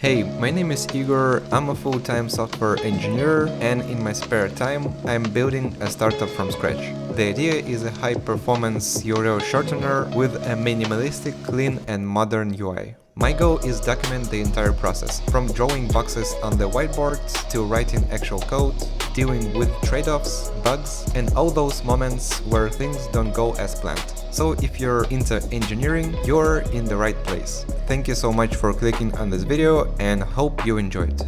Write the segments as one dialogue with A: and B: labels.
A: Hey, my name is Igor, I'm a full-time software engineer, and in my spare time I'm building a startup from scratch. The idea is a high-performance URL shortener with a minimalistic, clean and modern UI. My goal is document the entire process, from drawing boxes on the whiteboard to writing actual code, dealing with trade-offs, bugs, and all those moments where things don't go as planned. So if you're into engineering, you're in the right place. Thank you so much for clicking on this video and hope you enjoyed.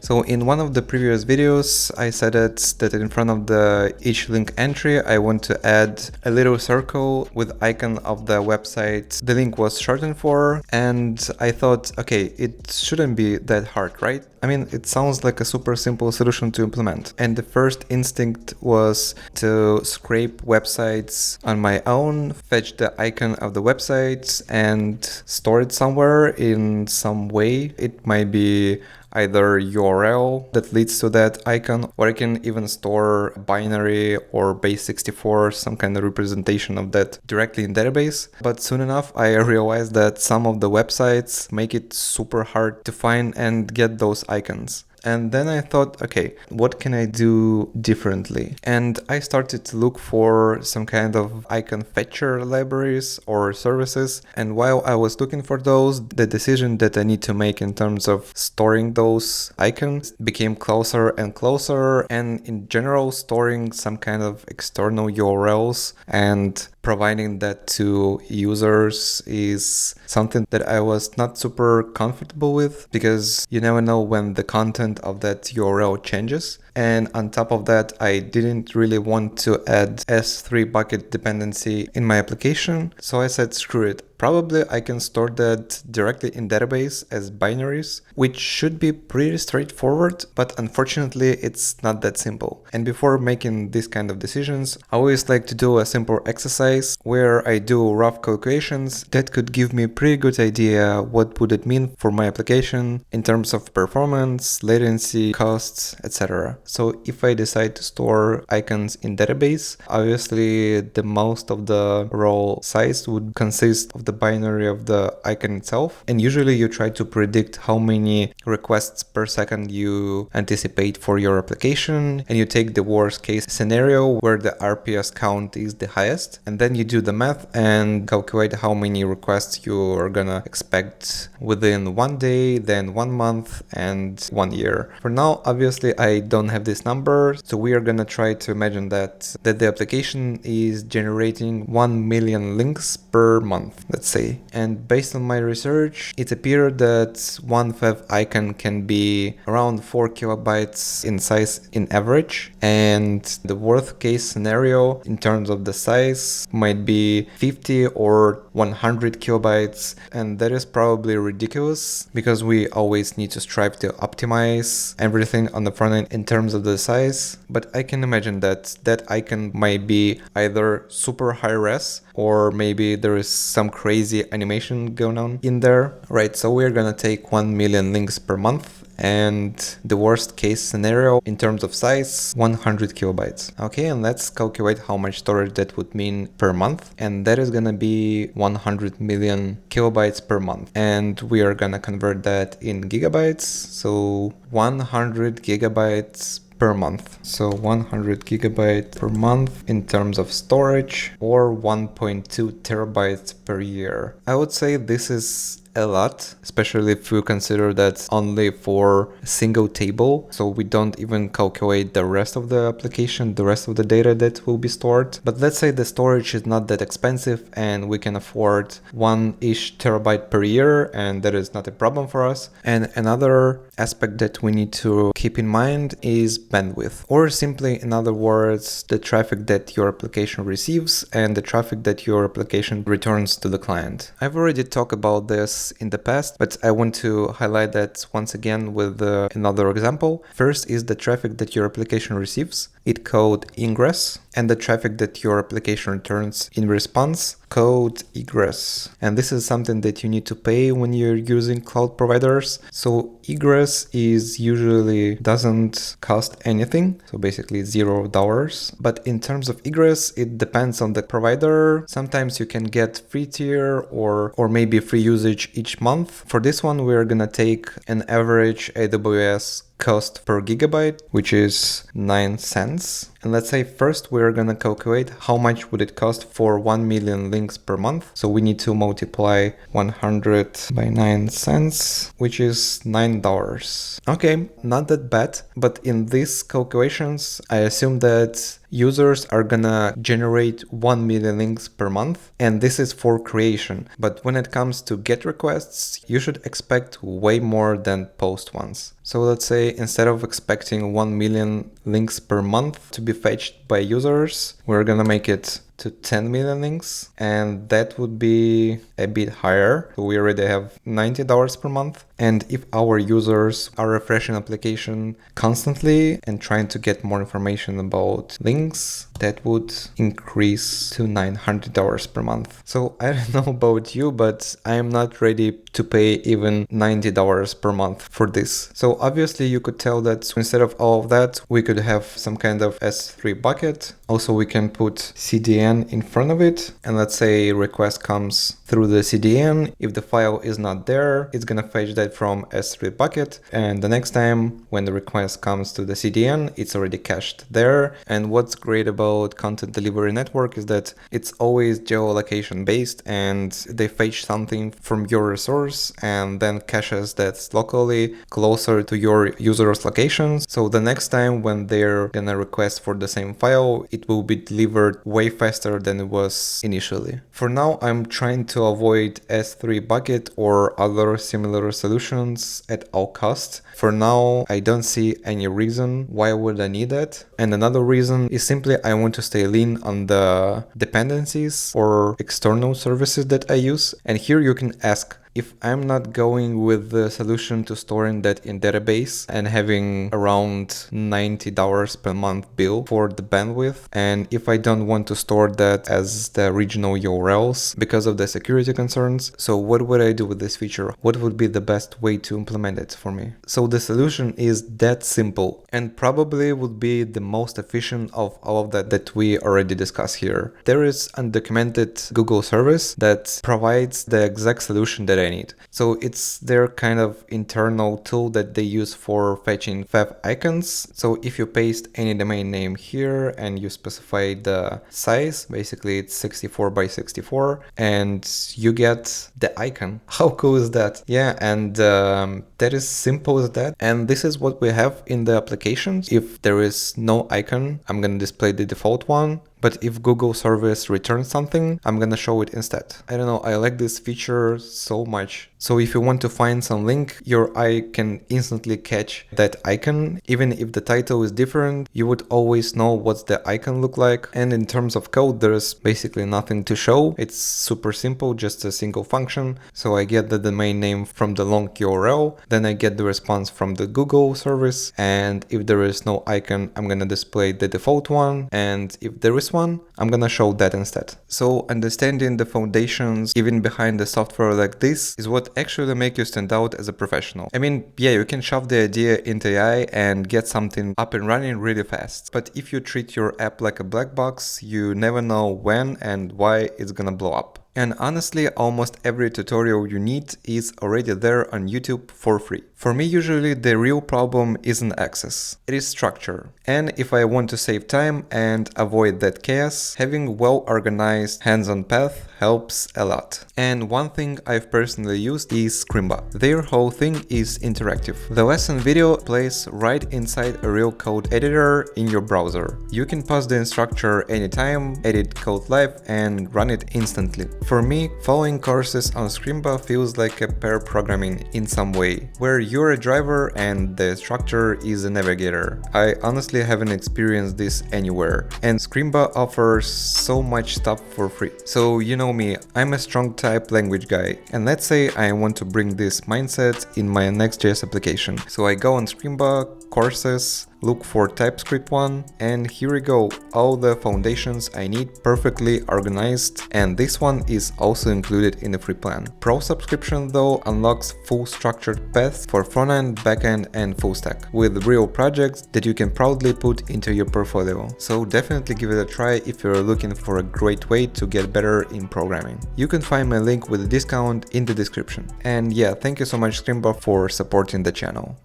A: So in one of the previous videos, I said that in front of each link entry, I want to add a little circle with icon of the website the link was shortened for, and I thought, okay, it shouldn't be that hard, right? I mean, it sounds like a super simple solution to implement. And the first instinct was to scrape websites on my own, fetch the icon of the website and store it somewhere in some way. It might be either URL that leads to that icon, or I can even store binary or base64, some kind of representation of that directly in database. But soon enough, I realized that some of the websites make it super hard to find and get those icons. And then I thought, okay, what can I do differently? And I started to look for some kind of icon fetcher libraries or services. And while I was looking for those, the decision that I need to make in terms of storing those icons became closer and closer. And in general, storing some kind of external URLs and providing that to users is something that I was not super comfortable with, because you never know when the content of that URL changes. And on top of that, I didn't really want to add S3 bucket dependency in my application. So I said, screw it. Probably I can store that directly in database as binaries, which should be pretty straightforward, but unfortunately it's not that simple. And before making these kind of decisions, I always like to do a simple exercise where I do rough calculations that could give me a pretty good idea what would it mean for my application in terms of performance, latency, costs, etc. So if I decide to store icons in database, obviously the most of the raw size would consist of the binary of the icon itself. And usually you try to predict how many requests per second you anticipate for your application. And you take the worst case scenario where the RPS count is the highest. And then you do the math and calculate how many requests you are gonna expect within 1 day, then 1 month and 1 year. For now, obviously I don't have this number. So we are gonna try to imagine that the application is generating 1 million links per month, let's say. And based on my research, it appeared that one Fav icon can be around 4 kilobytes in size in average. And the worst case scenario in terms of the size might be 50 or 100 kilobytes. And that is probably ridiculous, because we always need to strive to optimize everything on the front end in terms of the size. But I can imagine that that icon might be either super high res, or maybe there is some crazy animation going on in there, right? So we're gonna take 1 million links per month, and the worst case scenario in terms of size, 100 kilobytes. Okay, and let's calculate how much storage that would mean per month. And that is gonna be 100 million kilobytes per month. And we are gonna convert that in gigabytes. So 100 gigabytes per month. So 100 gigabytes per month in terms of storage, or 1.2 terabytes per year. I would say this is a lot, especially if you consider that's only for a single table. So we don't even calculate the rest of the application, the rest of the data that will be stored. But let's say the storage is not that expensive and we can afford 1-ish terabyte per year, and that is not a problem for us. And another aspect that we need to keep in mind is bandwidth, or simply, in other words, the traffic that your application receives and the traffic that your application returns to the client. I've already talked about this this in the past, but I want to highlight that once again with another example. First is the traffic that your application receives, it code ingress, and the traffic that your application returns in response, code egress. And this is something that you need to pay when you're using cloud providers. So egress is usually doesn't cost anything, so basically $0. But in terms of egress, it depends on the provider. Sometimes you can get free tier or maybe free usage each month. For this one, we're gonna take an average AWS cost per gigabyte, which is 9 cents. And let's say first we're gonna calculate how much would it cost for 1 million links per month. So we need to multiply 100 by 9 cents, which is $9. Okay, not that bad, but in these calculations, I assume that users are gonna generate 1 million links per month, and this is for creation. But when it comes to GET requests, you should expect way more than POST ones. So let's say instead of expecting 1 million links per month to be fetched by users, we're gonna make it to 10 million links, and that would be a bit higher. So we already have $90 per month. And if our users are refreshing application constantly and trying to get more information about links, that would increase to $900 per month. So I don't know about you, but I am not ready to pay even $90 per month for this. So obviously you could tell that instead of all of that, we could have some kind of S3 bucket. Also, we can put CDN in front of it. And let's say request comes through the CDN. If the file is not there, it's gonna fetch that from S3 bucket. And the next time when the request comes to the CDN, it's already cached there. And what's great about content delivery network is that it's always geolocation based, and they fetch something from your resource and then caches that locally closer to your user's locations. So the next time when they're gonna request for the same file, it will be delivered way faster than it was initially. For now, I'm trying to avoid S3 bucket or other similar solutions at all costs. For now, I don't see any reason why would I need that. And another reason is simply I want to stay lean on the dependencies or external services that I use. And here you can ask, if I'm not going with the solution to storing that in database and having around $90 per month bill for the bandwidth, and if I don't want to store that as the regional URLs because of the security concerns, so what would I do with this feature? What would be the best way to implement it for me? So the solution is that simple and probably would be the most efficient of all of that we already discussed here. There is undocumented Google service that provides the exact solution that I need. So it's their kind of internal tool that they use for fetching Favicons. So if you paste any domain name here and you specify the size, basically it's 64 by 64, and you get the icon. How cool is that? Yeah, and that is simple as that. And this is what we have in the applications. If there is no icon, I'm going to display the default one. But if Google service returns something, I'm gonna show it instead. I don't know, I like this feature so much. So if you want to find some link, your eye can instantly catch that icon. Even if the title is different, you would always know what's the icon look like. And in terms of code, there's basically nothing to show. It's super simple, just a single function. So I get the domain name from the long URL, then I get the response from the Google service. And if there is no icon, I'm gonna display the default one. And if there is one, I'm gonna show that instead. So understanding the foundations even behind the software like this is what actually make you stand out as a professional. I mean, yeah, you can shove the idea into AI and get something up and running really fast. But if you treat your app like a black box, you never know when and why it's gonna blow up. And honestly, almost every tutorial you need is already there on YouTube for free. For me, usually the real problem isn't access, it is structure. And if I want to save time and avoid that chaos, having well-organized hands-on path helps a lot. And one thing I've personally used is Scrimba. Their whole thing is interactive. The lesson video plays right inside a real code editor in your browser. You can pause the instructor anytime, edit code live, and run it instantly. For me, following courses on Scrimba feels like a pair programming in some way, where you're a driver and the instructor is a navigator. I honestly haven't experienced this anywhere, and Scrimba offers so much stuff for free. So, you know, know me, I'm a strong type language guy, and let's say I want to bring this mindset in my Next.js application. So I go on Scrimba, courses, look for TypeScript one, and here we go, all the foundations I need perfectly organized, and this one is also included in the free plan. Pro subscription though unlocks full structured paths for frontend, backend and full stack, with real projects that you can proudly put into your portfolio. So definitely give it a try if you're looking for a great way to get better in programming. You can find my link with a discount in the description. And yeah, thank you so much Scrimba for supporting the channel.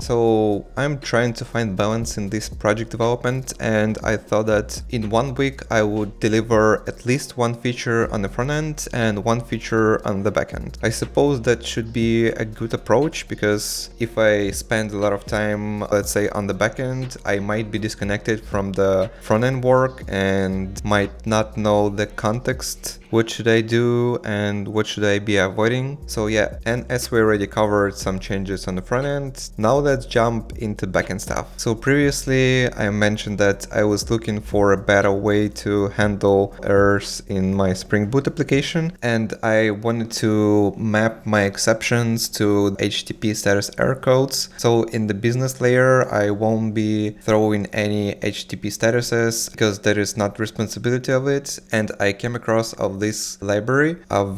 A: So I'm trying to find balance in this project development, and I thought that in 1 week I would deliver at least one feature on the front end and one feature on the back end. I suppose that should be a good approach, because if I spend a lot of time, let's say on the back end, I might be disconnected from the front end work and might not know the context. What should I do and what should I be avoiding? So yeah, and as we already covered some changes on the front end, now let's jump into backend stuff. So previously I mentioned that I was looking for a better way to handle errors in my Spring Boot application, and I wanted to map my exceptions to HTTP status error codes. So in the business layer, I won't be throwing any HTTP statuses because there is not responsibility of it, and I came across of this library of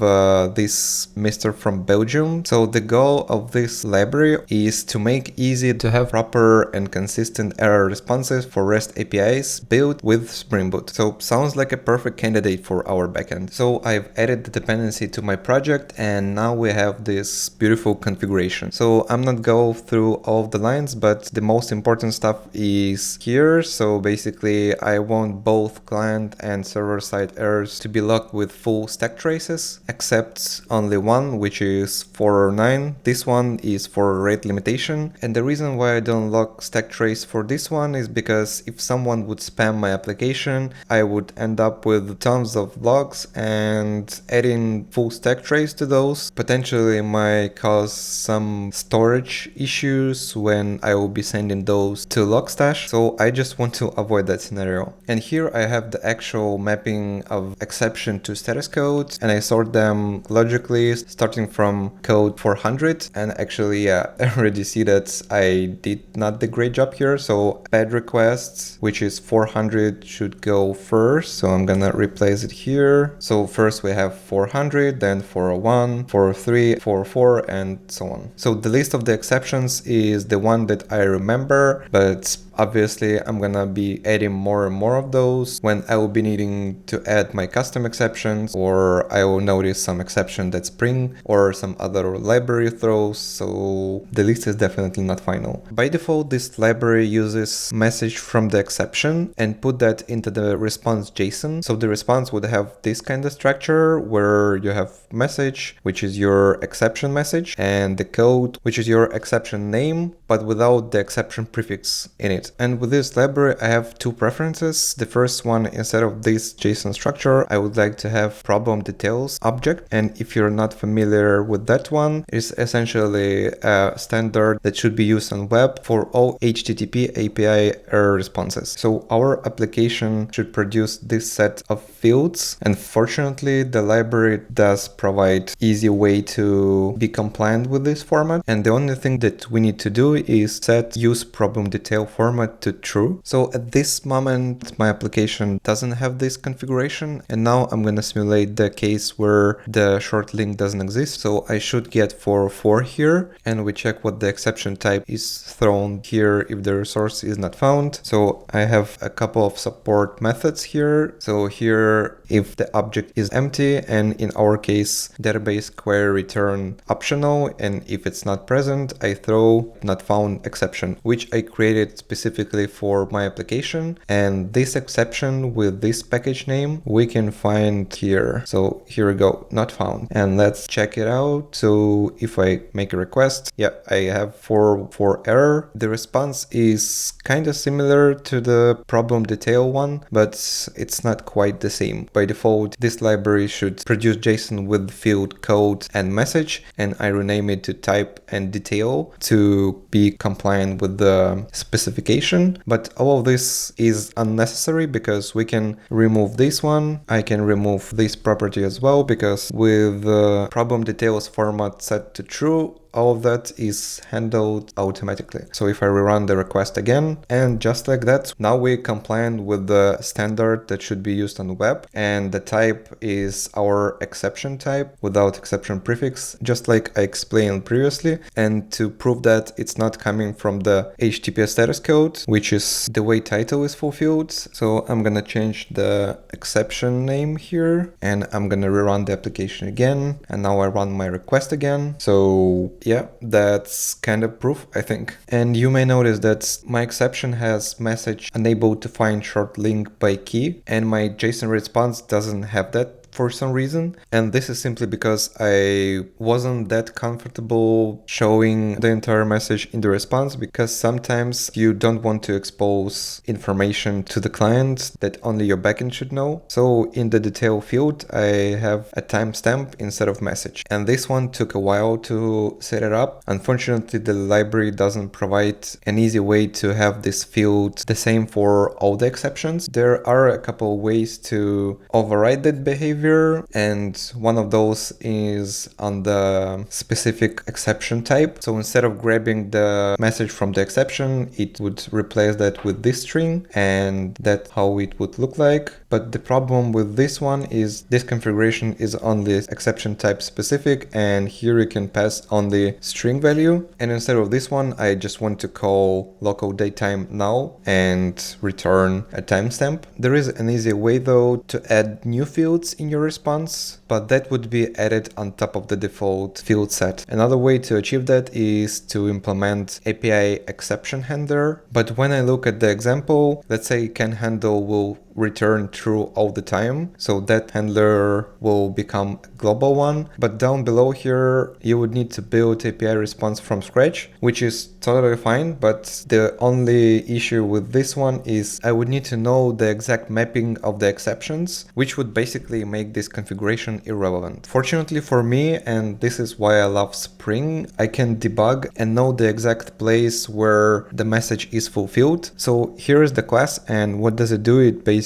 A: this Mr. from Belgium. So the goal of this library is to make easy to have proper and consistent error responses for REST APIs built with Spring Boot. So sounds like a perfect candidate for our backend. So I've added the dependency to my project, and now we have this beautiful configuration. So I'm not go through all of the lines, but the most important stuff is here. So basically I want both client and server side errors to be logged with full stack traces, except only one, which is 409. This one is for rate limitation, and the reason why I don't log stack trace for this one is because if someone would spam my application, I would end up with tons of logs, and adding full stack trace to those potentially might cause some storage issues when I will be sending those to Logstash. So I just want to avoid that scenario. And here I have the actual mapping of exception to status codes, and I sort them logically starting from code 400. And actually, yeah, I already see that I did not the great job here. So bad requests, which is 400, should go first. So I'm gonna replace it here. So first we have 400, then 401, 403, 404, and so on. So the list of the exceptions is the one that I remember, but obviously I'm gonna be adding more and more of those when I will be needing to add my custom exceptions, or I will notice some exception that Spring or some other library throws. So the list is definitely not final. By default, this library uses message from the exception and put that into the response JSON. So the response would have this kind of structure where you have message, which is your exception message, and the code, which is your exception name, but without the exception prefix in it. And with this library, I have two preferences. The first one, instead of this JSON structure, I would like to have problem details object. And if you're not familiar with that one, it's essentially a standard that should be used on web for all HTTP API error responses. So our application should produce this set of fields. And fortunately, the library does provide easy way to be compliant with this format. And the only thing that we need to do is set use problem detail format to true. So at this moment, my application doesn't have this configuration. And now I'm going to simulate the case where the short link doesn't exist. So I should get 404 here, and we check what the exception type is thrown here if the resource is not found. So I have a couple of support methods here. So here, if the object is empty, and in our case, database query return optional. And if it's not present, I throw not found exception, which I created specifically specifically for my application, and this exception with this package name we can find here. So here we go, not found, and let's check it out. So if I make a request, yeah, I have 4 error. The response is kind of similar to the problem detail one, but it's not quite the same. By default, this library should produce JSON with field code and message, and I rename it to type and detail to be compliant with the specification. But all of this is unnecessary because we can remove this one. I can remove this property as well, because with the problem details format set to true, all of that is handled automatically. So if I rerun the request again, and just like that, now we're compliant with the standard that should be used on the web, and the type is our exception type without exception prefix, just like I explained previously. And to prove that it's not coming from the HTTPS status code, which is the way title is fulfilled, so I'm gonna change the exception name here, and I'm gonna rerun the application again, and now I run my request again. So yeah, that's kind of proof, I think. And you may notice that my exception has message unable to find short link by key, and my JSON response doesn't have that for some reason. And this is simply because I wasn't that comfortable showing the entire message in the response, because sometimes you don't want to expose information to the client that only your backend should know. So in the detail field, I have a timestamp instead of message. And this one took a while to set it up. Unfortunately, the library doesn't provide an easy way to have this field the same for all the exceptions. There are a couple ways to override that behavior, and one of those is on the specific exception type. So instead of grabbing the message from the exception, it would replace that with this string, and that's how it would look like. But the problem with this one is this configuration is only exception type specific, and here you can pass only string value. And instead of this one, I just want to call local datetime now and return a timestamp. There is an easy way though to add new fields in your response, but that would be added on top of the default field set. Another way to achieve that is to implement API exception handler. But when I look at the example, let's say can handle will return true all the time, so that handler will become a global one. But down below here, you would need to build API response from scratch, which is totally fine. But the only issue with this one is I would need to know the exact mapping of the exceptions, which would basically make this configuration irrelevant. Fortunately for me, and this is why I love Spring, I can debug and know the exact place where the message is fulfilled. So here is the class, and what does it do? It basically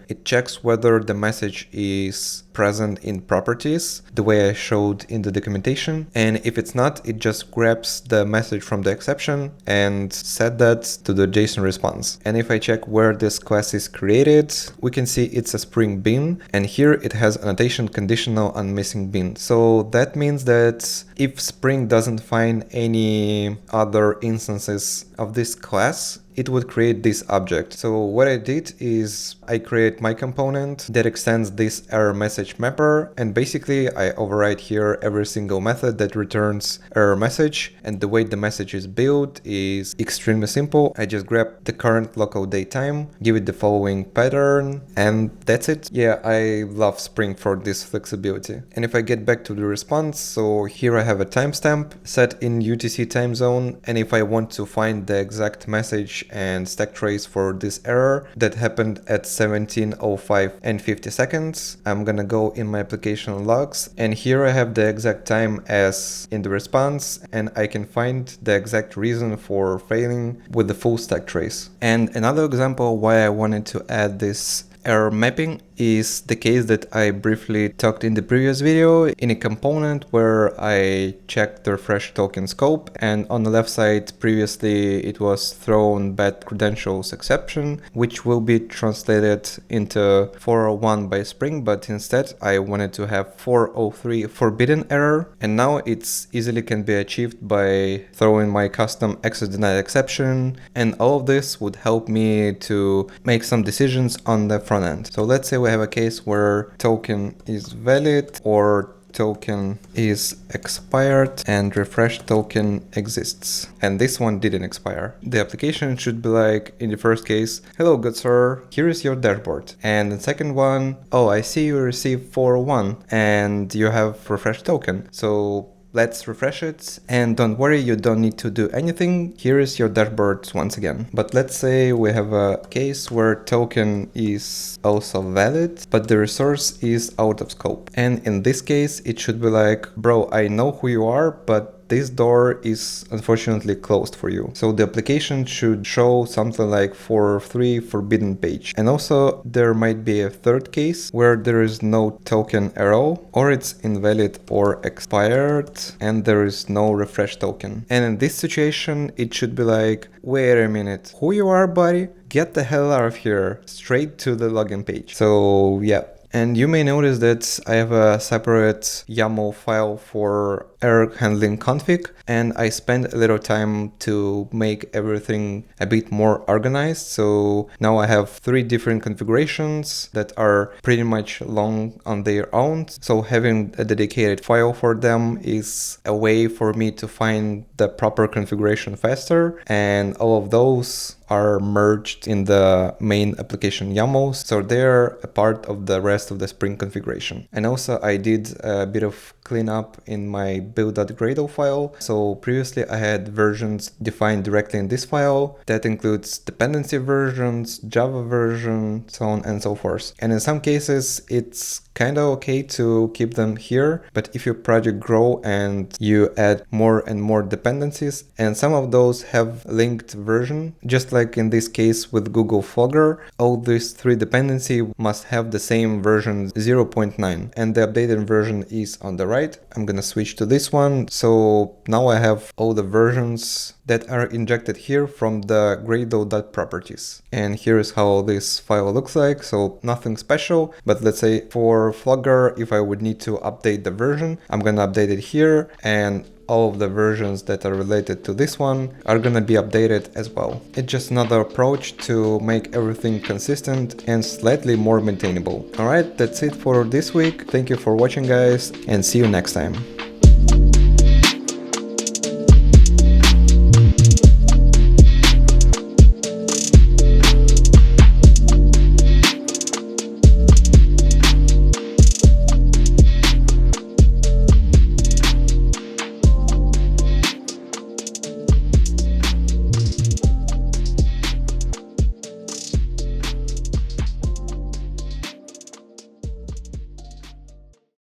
A: it checks whether the message is present in properties the way I showed in the documentation, and if it's not, it just grabs the message from the exception and set that to the JSON response. And if I check where this class is created, we can see it's a Spring bin, and here it has annotation conditional on missing bin. So that means that if Spring doesn't find any other instances of this class, it would create this object. So what I did is I create my component that extends this error message mapper, and basically I override here every single method that returns error message. And the way the message is built is extremely simple. I just grab the current local datetime, give it the following pattern, and that's it. Yeah, I love Spring for this flexibility. And if I get back to the response, so here I have a timestamp set in UTC time zone, and if I want to find the exact message and stack trace for this error that happened at 17:05 and 50 seconds, I'm gonna go in my application logs, and here I have the exact time as in the response, and I can find the exact reason for failing with the full stack trace. And another example why I wanted to add this error mapping is the case that I briefly talked in the previous video, in a component where I checked the refresh token scope, and on the left side previously it was thrown bad credentials exception, which will be translated into 401 by Spring, but instead I wanted to have 403 forbidden error, and now it's easily can be achieved by throwing my custom access denied exception, and all of this would help me to make some decisions on the front end. So let's say we have a case where token is valid or token is expired and refresh token exists. And this one didn't expire. The application should be like, in the first case, hello good sir, here is your dashboard. And the second one, oh, I see you received 401 and you have refresh token. So let's refresh it, and don't worry, you don't need to do anything. Here is your dashboard once again. But let's say we have a case where token is also valid, but the resource is out of scope. And in this case, it should be like, bro, I know who you are, but this door is unfortunately closed for you. So the application should show something like 403 forbidden page. And also there might be a third case where there is no token at all, or it's invalid or expired and there is no refresh token. And in this situation, it should be like, wait a minute, who you are, buddy? Get the hell out of here, straight to the login page. So yeah. And you may notice that I have a separate YAML file for error handling config, and I spent a little time to make everything a bit more organized. So now I have 3 different configurations that are pretty much long on their own. So having a dedicated file for them is a way for me to find the proper configuration faster, and all of those are merged in the main application YAMLs, so they're a part of the rest of the Spring configuration. And also I did a bit of cleanup in my build.gradle file. So previously I had versions defined directly in this file. That includes dependency versions, Java version, so on and so forth. And in some cases it's kind of okay to keep them here, but if your project grow and you add more and more dependencies, and some of those have linked version, just like in this case with Google Flogger, all these 3 dependency must have the same version 0.9, and the updated version is on the right. I'm gonna switch to this one. So now I have all the versions that are injected here from the gradle.properties. And here is how this file looks like. So nothing special, but let's say for Flogger, if I would need to update the version, I'm gonna update it here, and all of the versions that are related to this one are gonna be updated as well. It's just another approach to make everything consistent and slightly more maintainable. Alright, that's it for this week. Thank you for watching, guys, and see you next time.